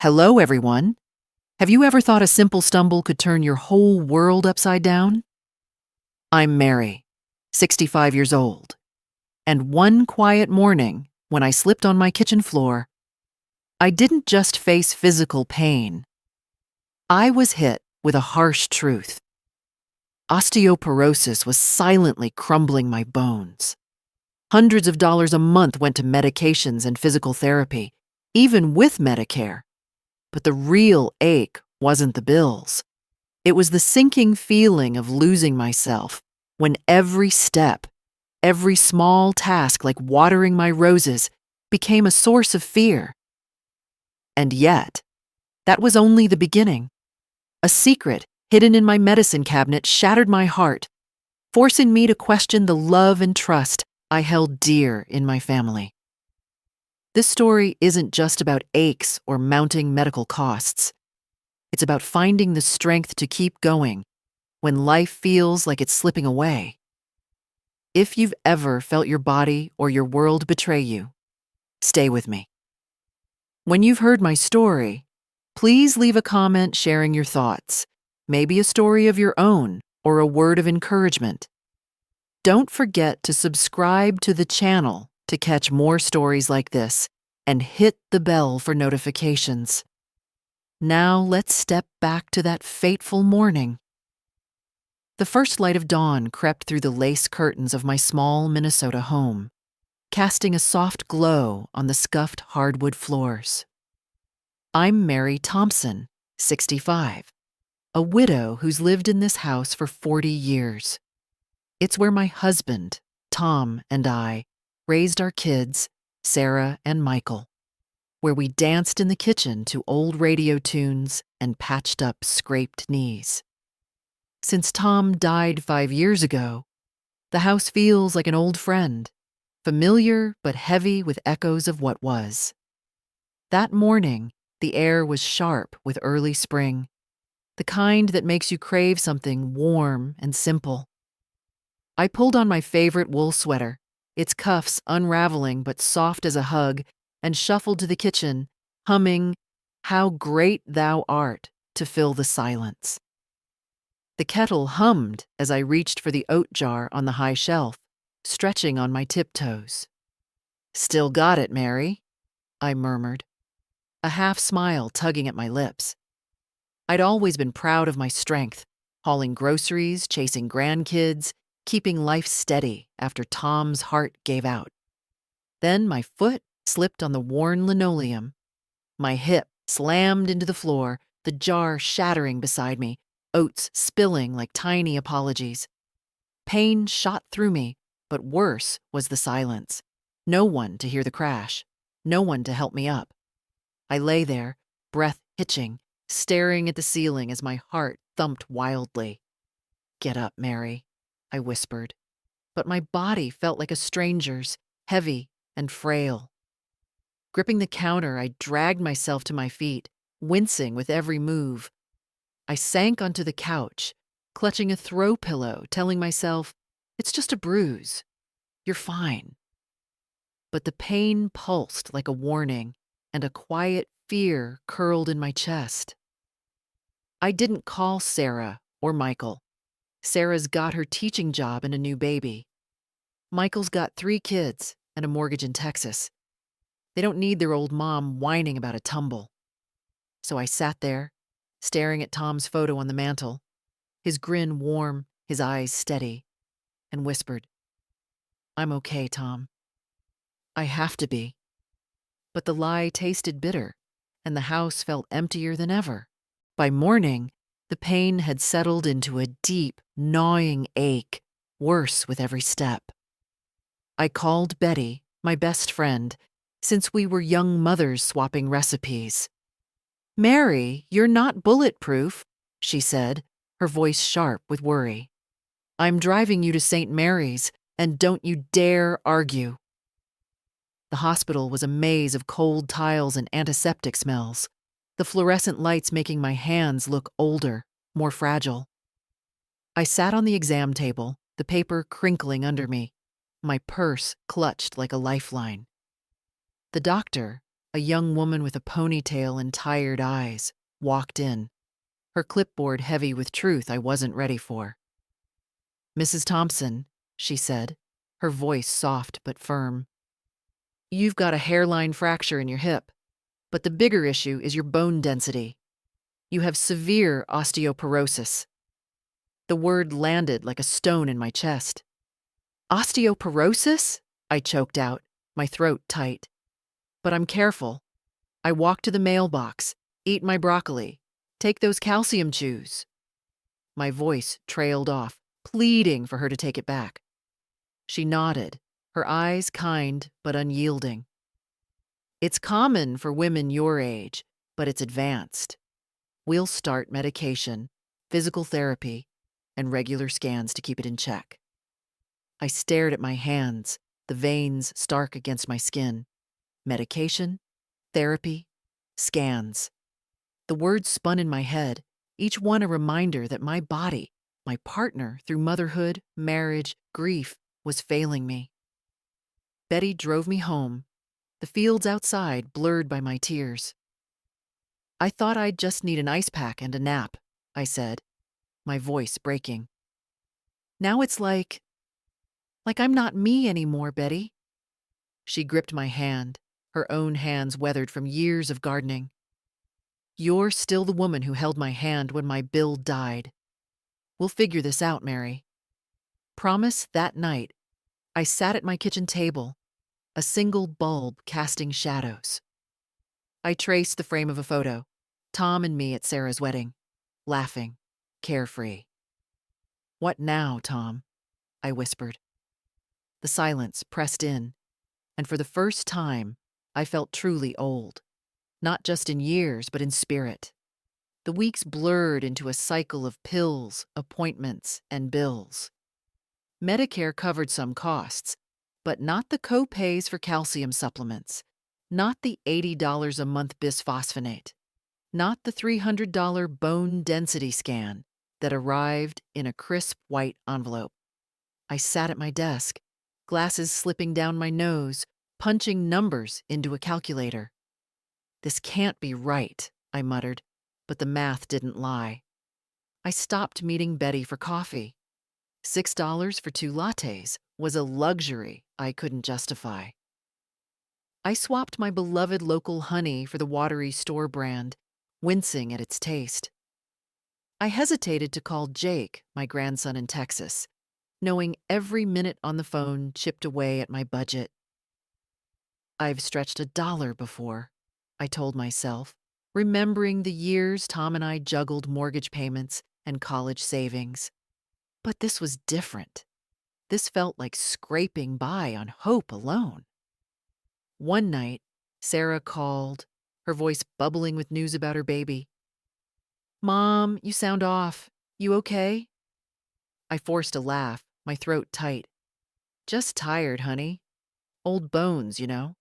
Hello, everyone. Have you ever thought a simple stumble could turn your whole world upside down? I'm Mary, 65 years old, and one quiet morning, when I slipped on my kitchen floor, I didn't just face physical pain. I was hit with a harsh truth. Osteoporosis was silently crumbling my bones. Hundreds of dollars a month went to medications and physical therapy, even with Medicare. But the real ache wasn't the bills. It was the sinking feeling of losing myself when every step, every small task like watering my roses, became a source of fear. And yet, that was only the beginning. A secret hidden in my medicine cabinet shattered my heart, forcing me to question the love and trust I held dear in my family. This story isn't just about aches or mounting medical costs. It's about finding the strength to keep going when life feels like it's slipping away. If you've ever felt your body or your world betray you, stay with me. When you've heard my story, please leave a comment sharing your thoughts, maybe a story of your own or a word of encouragement. Don't forget to subscribe to the channel to catch more stories like this and hit the bell for notifications. Now let's step back to that fateful morning. The first light of dawn crept through the lace curtains of my small Minnesota home, casting a soft glow on the scuffed hardwood floors. I'm Mary Thompson, 65, a widow who's lived in this house for 40 years. It's where my husband, Tom, and I raised our kids, Sarah and Michael, where we danced in the kitchen to old radio tunes and patched up scraped knees. Since Tom died 5 years ago, the house feels like an old friend, familiar but heavy with echoes of what was. That morning, the air was sharp with early spring, the kind that makes you crave something warm and simple. I pulled on my favorite wool sweater, its cuffs unraveling but soft as a hug, and shuffled to the kitchen, humming, "How Great Thou Art," to fill the silence. The kettle hummed as I reached for the oat jar on the high shelf, stretching on my tiptoes. "Still got it, Mary," I murmured, a half smile tugging at my lips. I'd always been proud of my strength, hauling groceries, chasing grandkids, keeping life steady after Tom's heart gave out. Then my foot slipped on the worn linoleum. My hip slammed into the floor, the jar shattering beside me, oats spilling like tiny apologies. Pain shot through me, but worse was the silence. No one to hear the crash, no one to help me up. I lay there, breath hitching, staring at the ceiling as my heart thumped wildly. "Get up, Mary," I whispered, but my body felt like a stranger's, heavy and frail. Gripping the counter, I dragged myself to my feet, wincing with every move. I sank onto the couch, clutching a throw pillow, telling myself, "It's just a bruise. You're fine." But the pain pulsed like a warning, and a quiet fear curled in my chest. I didn't call Sarah or Michael. Sarah's got her teaching job and a new baby. Michael's got 3 kids and a mortgage in Texas. They don't need their old mom whining about a tumble. So I sat there, staring at Tom's photo on the mantel, his grin warm, his eyes steady, and whispered, "I'm okay, Tom. I have to be." But the lie tasted bitter, and the house felt emptier than ever. By morning, the pain had settled into a deep, gnawing ache, worse with every step. I called Betty, my best friend, since we were young mothers swapping recipes. "Mary, you're not bulletproof," she said, her voice sharp with worry. "I'm driving you to St. Mary's, and don't you dare argue." The hospital was a maze of cold tiles and antiseptic smells, the fluorescent lights making my hands look older, more fragile. I sat on the exam table, the paper crinkling under me, my purse clutched like a lifeline. The doctor, A young woman with a ponytail and tired eyes walked in, her clipboard heavy with truth I wasn't ready for. "Mrs. Thompson," she said, her voice soft but firm. "You've got a hairline fracture in your hip, but the bigger issue is your bone density. You have severe osteoporosis." The word landed like a stone in my chest. "Osteoporosis?" I choked out, my throat tight. "But I'm careful. I walk to the mailbox, eat my broccoli, take those calcium chews." My voice trailed off, pleading for her to take it back. She nodded, her eyes kind but unyielding. "It's common for women your age, but it's advanced. We'll start medication, physical therapy, and regular scans to keep it in check." I stared at my hands, the veins stark against my skin. Medication, therapy, scans. The words spun in my head, each one a reminder that my body, my partner through motherhood, marriage, grief, was failing me. Betty drove me home, the fields outside blurred by my tears. "I thought I'd just need an ice pack and a nap," I said, my voice breaking. "Now it's like I'm not me anymore, Betty." She gripped my hand, her own hands weathered from years of gardening. "You're still the woman who held my hand when my Bill died. We'll figure this out, Mary." Promise that night, I sat at my kitchen table, a single bulb casting shadows. I traced the frame of a photo, Tom and me at Sarah's wedding, laughing, carefree. "What now, Tom?" I whispered. The silence pressed in, and for the first time, I felt truly old, not just in years, but in spirit. The weeks blurred into a cycle of pills, appointments, and bills. Medicare covered some costs, but not the co-pays for calcium supplements, not the $80 a month bisphosphonate, not the $300 bone density scan that arrived in a crisp white envelope. I sat at my desk, glasses slipping down my nose, punching numbers into a calculator. "This can't be right," I muttered, but the math didn't lie. I stopped meeting Betty for coffee. $6 for 2 lattes was a luxury I couldn't justify. I swapped my beloved local honey for the watery store brand, wincing at its taste. I hesitated to call Jake, my grandson in Texas, knowing every minute on the phone chipped away at my budget. "I've stretched $1 before," I told myself, remembering the years Tom and I juggled mortgage payments and college savings. But this was different. This felt like scraping by on hope alone. One night, Sarah called, her voice bubbling with news about her baby. "Mom, you sound off. You okay?" I forced a laugh, my throat tight. "Just tired, honey. Old bones, you know."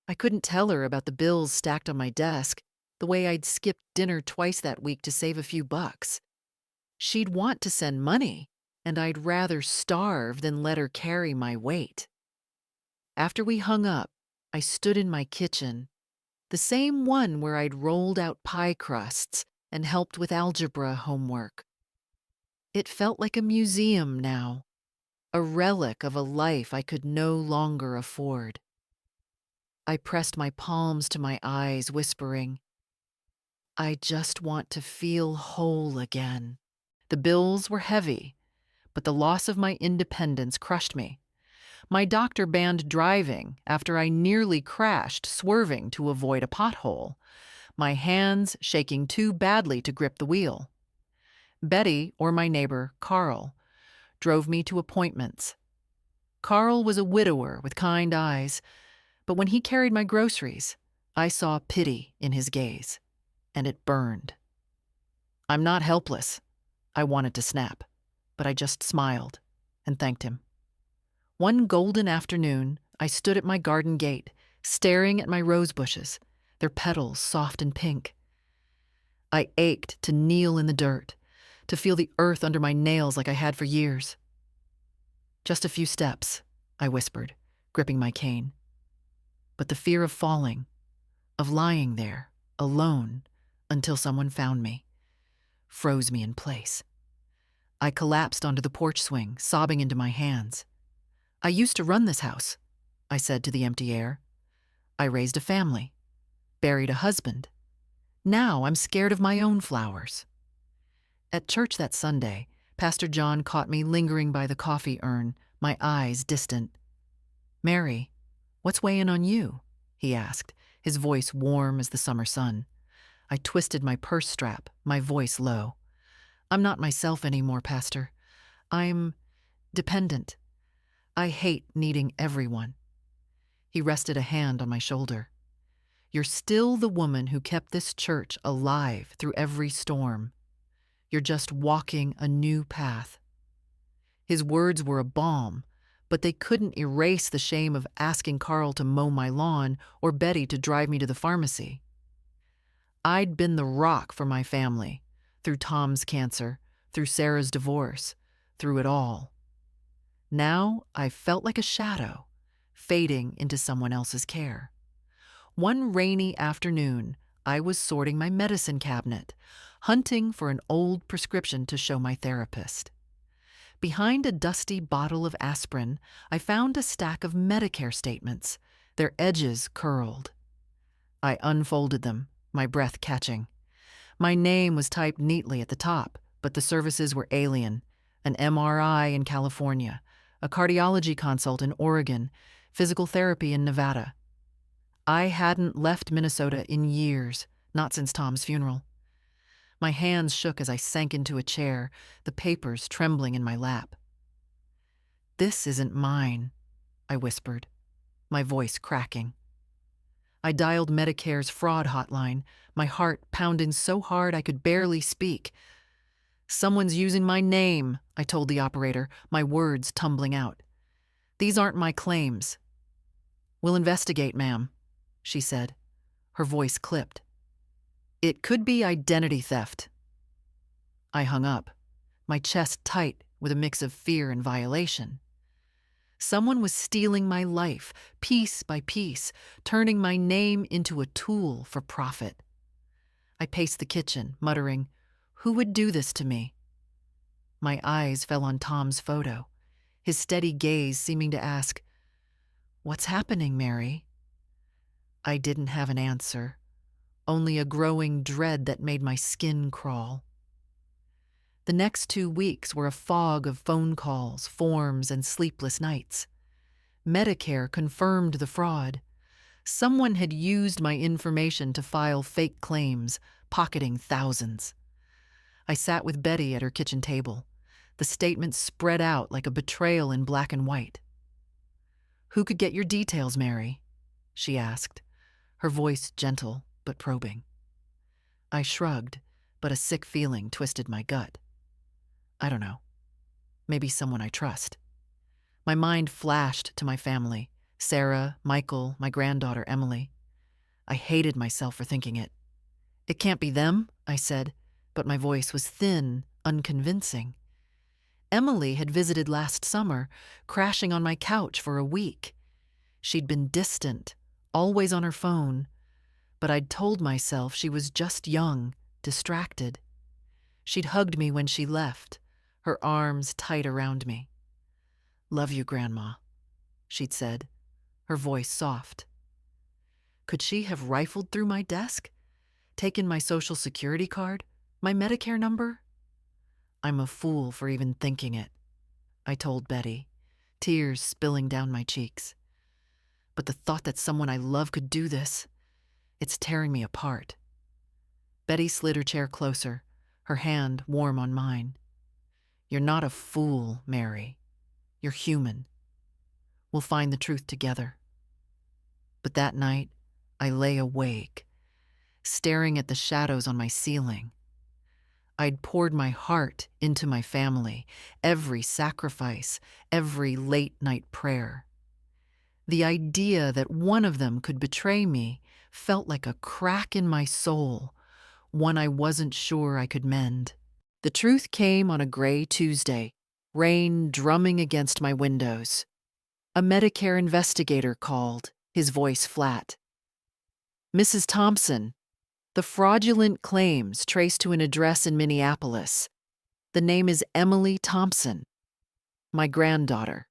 I couldn't tell her about the bills stacked on my desk, the way I'd skipped dinner twice that week to save a few bucks. She'd want to send money, and I'd rather starve than let her carry my weight. After we hung up, I stood in my kitchen, the same one where I'd rolled out pie crusts and helped with algebra homework. It felt like a museum now, a relic of a life I could no longer afford. I pressed my palms to my eyes, whispering, "I just want to feel whole again." The bills were heavy, but the loss of my independence crushed me. My doctor banned driving after I nearly crashed, swerving to avoid a pothole, my hands shaking too badly to grip the wheel. Betty, or my neighbor, Carl, drove me to appointments. Carl was a widower with kind eyes, but when he carried my groceries, I saw pity in his gaze, and it burned. "I'm not helpless." I wanted to snap, but I just smiled and thanked him. One golden afternoon, I stood at my garden gate, staring at my rose bushes, their petals soft and pink. I ached to kneel in the dirt, to feel the earth under my nails like I had for years. "Just a few steps," I whispered, gripping my cane. But the fear of falling, of lying there, alone, until someone found me, froze me in place. I collapsed onto the porch swing, sobbing into my hands. I used to run this house, I said to the empty air. I raised a family, buried a husband. Now I'm scared of my own flowers. At church that Sunday, Pastor John caught me lingering by the coffee urn, my eyes distant. "Mary, what's weighing on you?" he asked, his voice warm as the summer sun. I twisted my purse strap, my voice low. "I'm not myself anymore, Pastor. I'm dependent. I hate needing everyone." He rested a hand on my shoulder. "You're still the woman who kept this church alive through every storm. You're just walking a new path." His words were a balm, but they couldn't erase the shame of asking Carl to mow my lawn or Betty to drive me to the pharmacy. I'd been the rock for my family, through Tom's cancer, through Sarah's divorce, through it all. Now I felt like a shadow, fading into someone else's care. One rainy afternoon, I was sorting my medicine cabinet, hunting for an old prescription to show my therapist. Behind a dusty bottle of aspirin, I found a stack of Medicare statements, their edges curled. I unfolded them, my breath catching. My name was typed neatly at the top, but the services were alien: an MRI in California, a cardiology consult in Oregon, physical therapy in Nevada. I hadn't left Minnesota in years, not since Tom's funeral. My hands shook as I sank into a chair, the papers trembling in my lap. "This isn't mine," I whispered, my voice cracking. I dialed Medicare's fraud hotline, my heart pounding so hard I could barely speak. "Someone's using my name," I told the operator, my words tumbling out. "These aren't my claims." "We'll investigate, ma'am," she said. Her voice clipped. "It could be identity theft." I hung up, my chest tight with a mix of fear and violation. Someone was stealing my life, piece by piece, turning my name into a tool for profit. I paced the kitchen, muttering, "Who would do this to me?" My eyes fell on Tom's photo, his steady gaze seeming to ask, "What's happening, Mary?" I didn't have an answer, only a growing dread that made my skin crawl. The next 2 weeks were a fog of phone calls, forms, and sleepless nights. Medicare confirmed the fraud. Someone had used my information to file fake claims, pocketing thousands. I sat with Betty at her kitchen table, the statements spread out like a betrayal in black and white. "Who could get your details, Mary?" she asked, her voice gentle but probing. I shrugged, but a sick feeling twisted my gut. I don't know. Maybe someone I trust. My mind flashed to my family: Sarah, Michael, my granddaughter, Emily. I hated myself for thinking it. "It can't be them," I said, but my voice was thin, unconvincing. Emily had visited last summer, crashing on my couch for a week. She'd been distant, always on her phone, but I'd told myself she was just young, distracted. She'd hugged me when she left, her arms tight around me. "Love you, Grandma," she'd said, her voice soft. Could she have rifled through my desk? Taken my Social Security card? My Medicare number? "I'm a fool for even thinking it," I told Betty, tears spilling down my cheeks. But the thought that someone I love could do this, it's tearing me apart. Betty slid her chair closer, her hand warm on mine. "You're not a fool, Mary. You're human. We'll find the truth together." But that night, I lay awake, staring at the shadows on my ceiling. I'd poured my heart into my family, every sacrifice, every late-night prayer. The idea that one of them could betray me felt like a crack in my soul, one I wasn't sure I could mend. The truth came on a gray Tuesday, rain drumming against my windows. A Medicare investigator called, his voice flat. Mrs. Thompson, the fraudulent claims traced to an address in Minneapolis. The name is Emily Thompson, my granddaughter.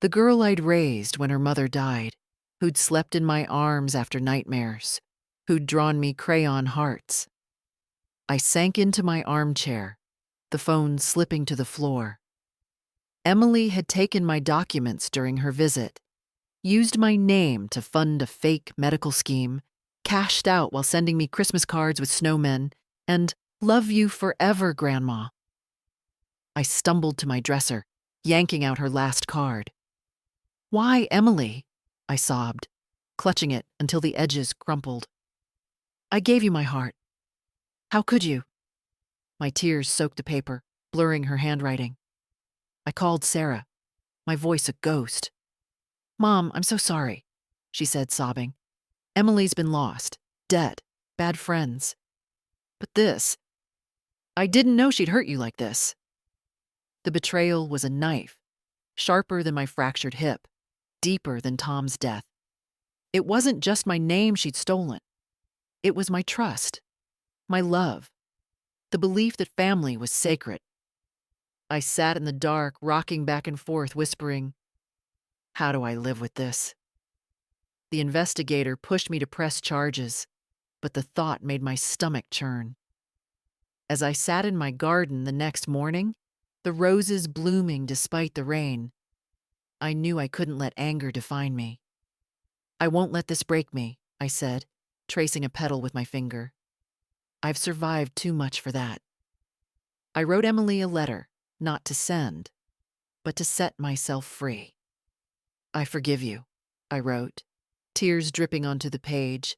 The girl I'd raised when her mother died, who'd slept in my arms after nightmares, who'd drawn me crayon hearts. I sank into my armchair, the phone slipping to the floor. Emily had taken my documents during her visit, used my name to fund a fake medical scheme, cashed out while sending me Christmas cards with snowmen, and "Love you forever, Grandma." I stumbled to my dresser, yanking out her last card. "Why, Emily?" I sobbed, clutching it until the edges crumpled. "I gave you my heart. How could you?" My tears soaked the paper, blurring her handwriting. I called Sarah, my voice a ghost. "Mom, I'm so sorry," she said, sobbing. "Emily's been lost, dead, bad friends. But this, I didn't know she'd hurt you like this." The betrayal was a knife, sharper than my fractured hip, deeper than Tom's death. It wasn't just my name she'd stolen. It was my trust, my love, the belief that family was sacred. I sat in the dark, rocking back and forth, whispering, "How do I live with this?" The investigator pushed me to press charges, but the thought made my stomach churn. As I sat in my garden the next morning, the roses blooming despite the rain, I knew I couldn't let anger define me. "I won't let this break me," I said, tracing a petal with my finger. "I've survived too much for that." I wrote Emily a letter, not to send, but to set myself free. "I forgive you," I wrote, tears dripping onto the page.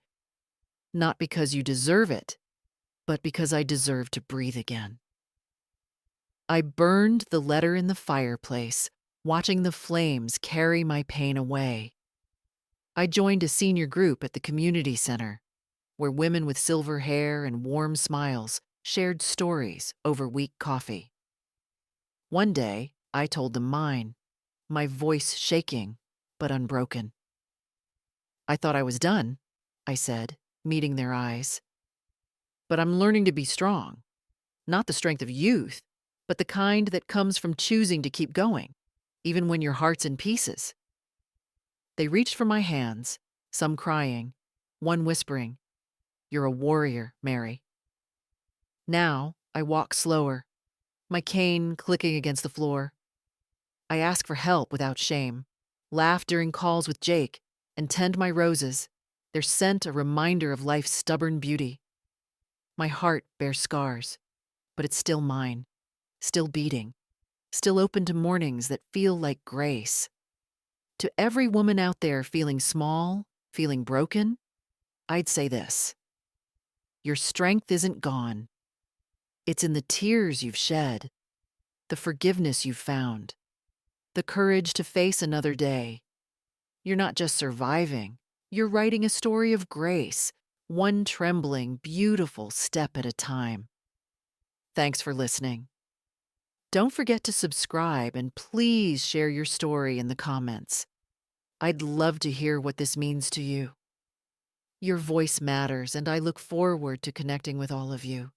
"Not because you deserve it, but because I deserve to breathe again." I burned the letter in the fireplace, watching the flames carry my pain away. I joined a senior group at the community center, where women with silver hair and warm smiles shared stories over weak coffee. One day, I told them mine, my voice shaking but unbroken. "I thought I was done," I said, meeting their eyes. "But I'm learning to be strong. Not the strength of youth, but the kind that comes from choosing to keep going, even when your heart's in pieces." They reached for my hands, some crying, one whispering, "You're a warrior, Mary." Now I walk slower, my cane clicking against the floor. I ask for help without shame, laugh during calls with Jake, and tend my roses, their scent a reminder of life's stubborn beauty. My heart bears scars, but it's still mine, still beating, still open to mornings that feel like grace. To every woman out there feeling small, feeling broken, I'd say this: your strength isn't gone. It's in the tears you've shed, the forgiveness you've found, the courage to face another day. You're not just surviving, you're writing a story of grace, one trembling, beautiful step at a time. Thanks for listening. Don't forget to subscribe and please share your story in the comments. I'd love to hear what this means to you. Your voice matters, and I look forward to connecting with all of you.